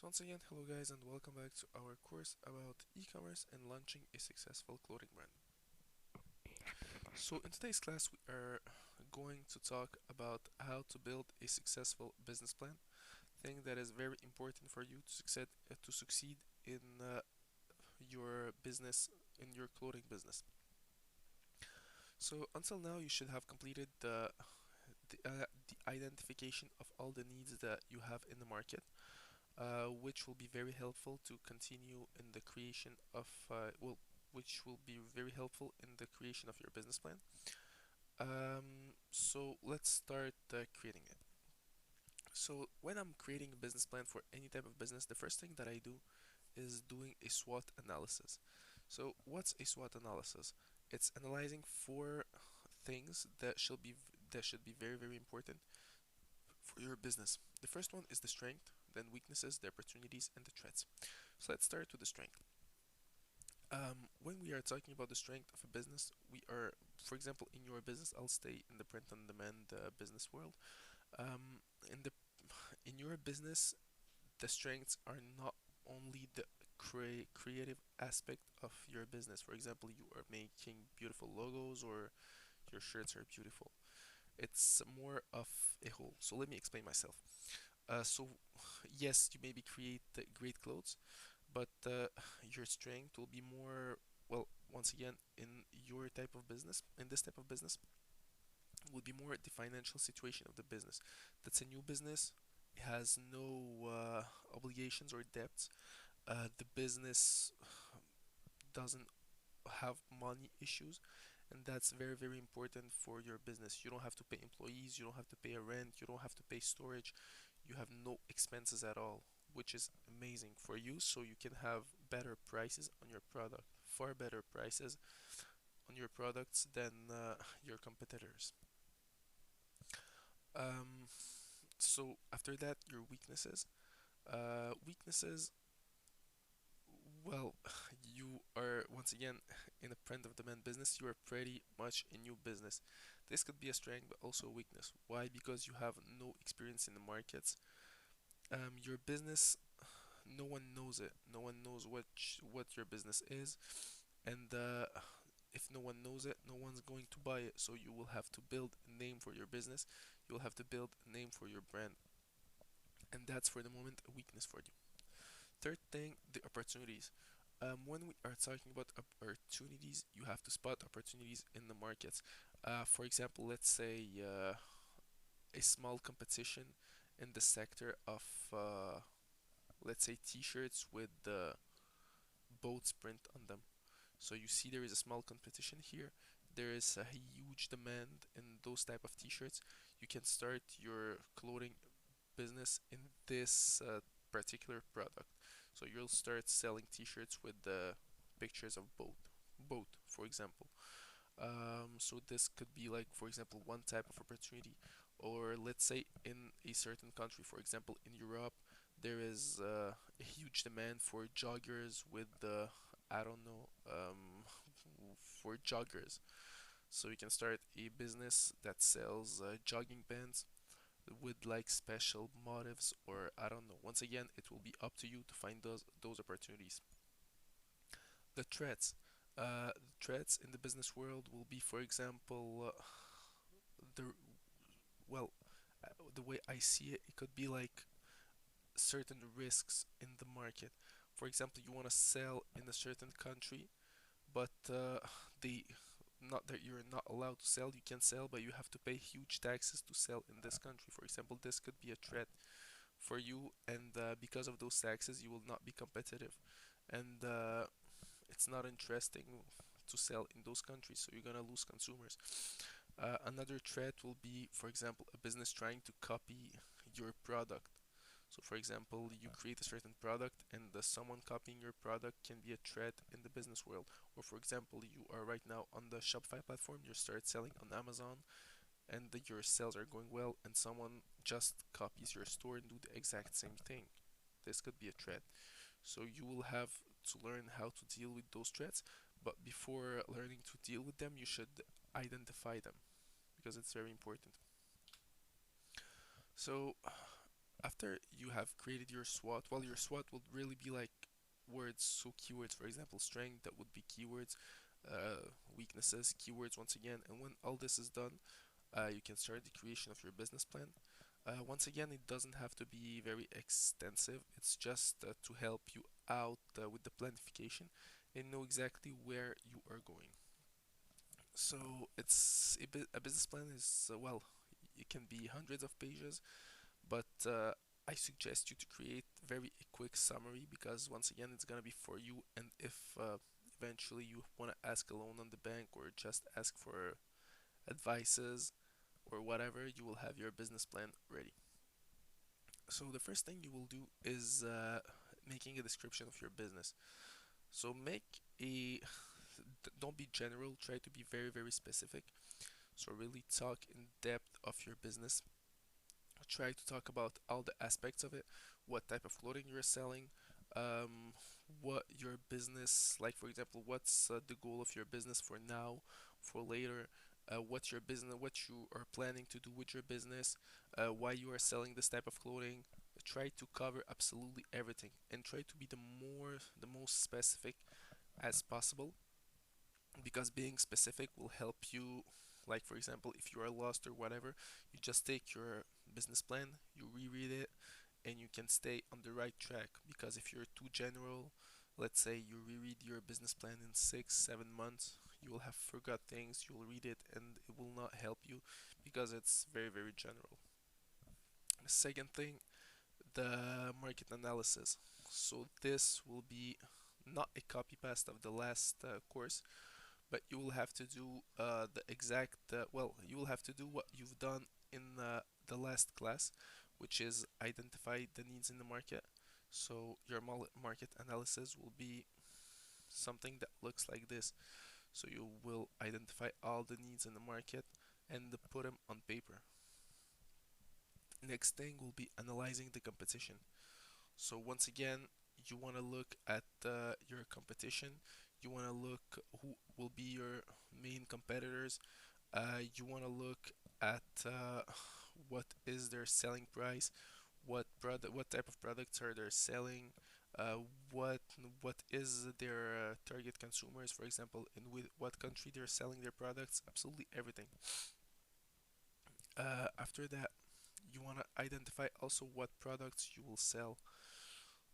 So once again, hello guys and welcome back to our course about e-commerce and launching a successful clothing brand. So in today's class we are going to talk about how to build a successful business plan, thing that is very important for you to succeed in your business, in your clothing business. So until now you should have completed the identification of all the needs that you have in the market, which will be very helpful to continue in the creation of which will be very helpful in the creation of your business plan. So let's start creating it. So when I'm creating a business plan for any type of business, the first thing that I do is doing a SWOT analysis. So what's a SWOT analysis? It's analyzing four things that should be very important for your business. The first one is the strength, then weaknesses, the opportunities, and the threats. So let's start with the strength. When we are talking about the strength of a business, we are, for example, in your business, I'll stay in the print on demand business world. In the in your business, the strengths are not only the creative aspect of your business. For example, you are making beautiful logos or your shirts are beautiful. It's more of a whole. So let me explain myself. So yes, you maybe create great clothes, but your strength will be more, well, once again, in your type of business, in this type of business, would be more the financial situation of the business. That's a new business. It has no obligations or debts. The business doesn't have money issues, and that's very important for your business. You don't have to pay employees, you don't have to pay a rent, you don't have to pay storage, you have no expenses at all, which is amazing for you, so you can have better prices on your product, far better prices on your products than your competitors. So after that, your weaknesses. Weaknesses, well, you are once again in a print of demand business, you are pretty much a new business. This could be a strength but also a weakness. Why? Because you have no experience in the markets. Your business, no one knows it. No one knows what your business is, and if no one knows it, no one's going to buy it. So you will have to build a name for your business. You will have to build a name for your brand, and that's for the moment a weakness for you. Third thing, the opportunities. When we are talking about opportunities, you have to spot opportunities in the markets. For example, let's say a small competition in the sector of, let's say, t-shirts with the boats print on them. So you see there is a small competition here. There is a huge demand in those type of t-shirts. You can start your clothing business in this particular product. So you'll start selling t-shirts with the pictures of boat, for example. So this could be like, for example, one type of opportunity, or let's say in a certain country, for example, in Europe, there is a huge demand for joggers with the, I don't know, for joggers. So you can start a business that sells jogging pants with like special motives, or I don't know. Once again, it will be up to you to find those opportunities. The threats. The threats in the business world will be, for example, the well, the way I see it, it could be like certain risks in the market. For example, you want to sell in a certain country, but the not that you're not allowed to sell, you can sell, but you have to pay huge taxes to sell in this country. For example, this could be a threat for you, and because of those taxes, you will not be competitive, and it's not interesting to sell in those countries, so you're gonna lose consumers. Another threat will be, for example, a business trying to copy your product. So, for example, you create a certain product, and someone copying your product can be a threat in the business world. Or, for example, you are right now on the Shopify platform, you start selling on Amazon, and your sales are going well, and someone just copies your store and do the exact same thing. This could be a threat. So you will have to learn how to deal with those threats, but before learning to deal with them, you should identify them because it's very important. So After you have created your SWOT, well, your SWOT would really be like words, so keywords, for example, strength, that would be keywords, weaknesses, keywords once again, and when all this is done, you can start the creation of your business plan. Once again, it doesn't have to be very extensive, it's just to help you out with the planification and know exactly where you are going. So a business plan is well, it can be hundreds of pages, but I suggest you to create very a quick summary because once again it's gonna be for you, and if eventually you want to ask a loan on the bank or just ask for advices or whatever, you will have your business plan ready. So the first thing you will do is making a description of your business. So make a don't be general, try to be very specific. So really talk in depth of your business. Try to talk about all the aspects of it, what type of clothing you're selling, um, what your business, like for example, what's the goal of your business for now, for later, what your business, what you are planning to do with your business, why you are selling this type of clothing. Try to cover absolutely everything and try to be the most specific as possible, because being specific will help you. Like for example, if you are lost or whatever, you just take your business plan, you reread it, and you can stay on the right track. Because if you're too general, let's say you reread your business plan in 6 7 months, you will have forgot things, you'll read it and it will not help you because it's very general. The second thing, the market analysis. So this will be not a copy paste of the last course, but you will have to do the exact well, you will have to do what you've done in the last class, which is identify the needs in the market. So your market analysis will be something that looks like this. So you will identify all the needs in the market and put them on paper. Next thing will be analyzing the competition. So once again, you want to look at your competition. You want to look who will be your main competitors. You want to look at what is their selling price, what type of products are they selling, uh, what what is their target consumers, for example, in with what country they're selling their products, absolutely everything. After that, you want to identify also what products you will sell.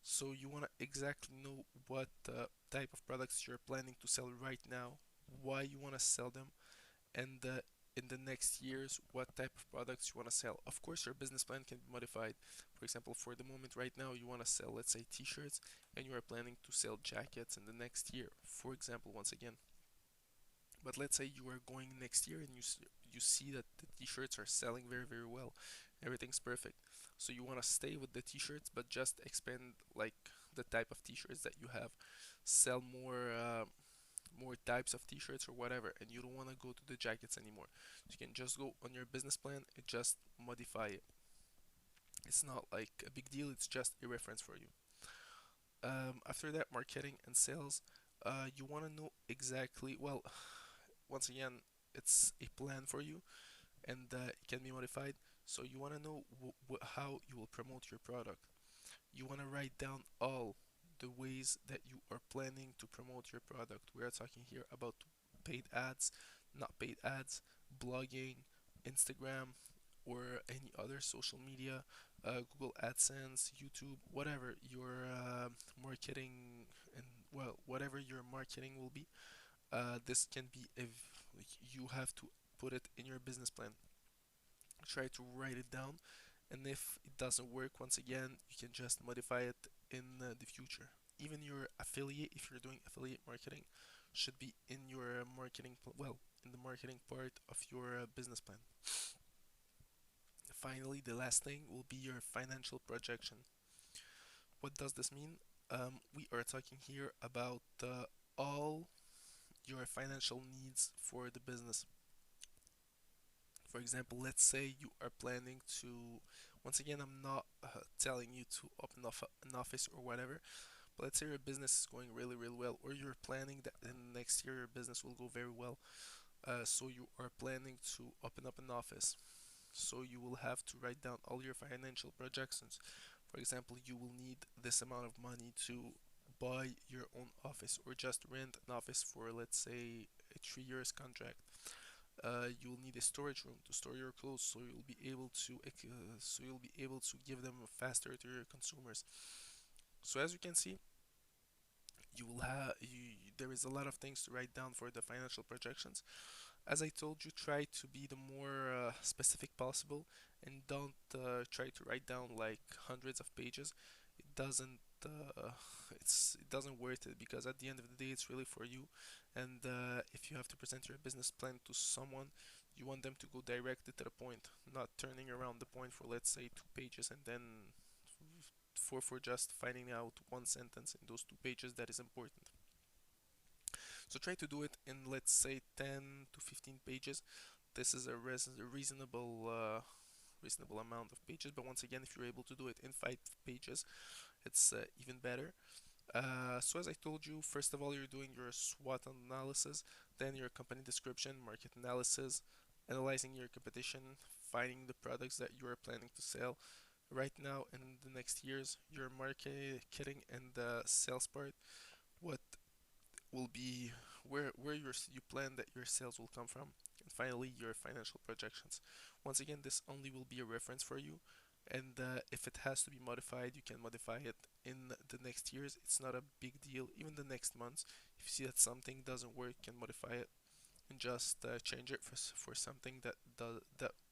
So you want to exactly know what type of products you're planning to sell right now, why you want to sell them, and in the next years, what type of products you want to sell. Of course, your business plan can be modified. For example, for the moment right now, you want to sell, let's say, t-shirts, and you are planning to sell jackets in the next year, for example, once again. But let's say you are going next year and you see that the t-shirts are selling very well. Everything's perfect. So you want to stay with the t-shirts but just expand like the type of t-shirts that you have. Sell more types of t-shirts or whatever, and you don't want to go to the jackets anymore. So you can just go on your business plan and just modify it. It's not like a big deal, it's just a reference for you. After that, marketing and sales. You want to know exactly, well, once again, it's a plan for you and it can be modified. So you want to know how you will promote your product. You want to write down all the ways that you are planning to promote your product. We are talking here about paid ads, not paid ads, blogging, Instagram, or any other social media, Google AdSense, YouTube, whatever your marketing and well, whatever your marketing will be. This can be if you have to put it in your business plan. Try to write it down, and if it doesn't work, once again, you can just modify it in the future. Even your affiliate, if you're doing affiliate marketing, should be in your well, in the marketing part of your business plan. Finally, the last thing will be your financial projection. What does this mean? We are talking here about all your financial needs for the business. For example, let's say you are planning to, once again, I'm not telling you to open an office or whatever, but let's say your business is going really well, or you're planning that in the next year your business will go very well. So you are planning to open up an office. So you will have to write down all your financial projections. For example, you will need this amount of money to buy your own office or just rent an office for, let's say, a 3 years contract. You'll need a storage room to store your clothes, so you'll be able to give them faster to your consumers. So as you can see, you will have there is a lot of things to write down for the financial projections. As I told you, try to be the more specific possible, and don't try to write down like hundreds of pages. It doesn't it doesn't worth it, because at the end of the day it's really for you. And if you have to present your business plan to someone, you want them to go directly to the point, not turning around the point for, let's say, 2 pages, and then for just finding out one sentence in those 2 pages that is important. So try to do it in, let's say, 10 to 15 pages. This is a reasonable amount of pages, but once again, if you're able to do it in 5 pages, it's even better. So as I told you, first of all, you're doing your SWOT analysis, then your company description, market analysis, analyzing your competition, finding the products that you are planning to sell right now and in the next years, your marketing and the sales part, what will be where you plan that your sales will come from, and finally your financial projections. Once again, this only will be a reference for you, and if it has to be modified, you can modify it in the next years. It's not a big deal. Even the next months, if you see that something doesn't work, you can modify it and just change it for something that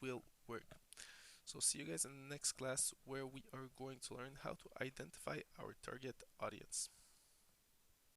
will work. So see you guys in the next class, where we are going to learn how to identify our target audience.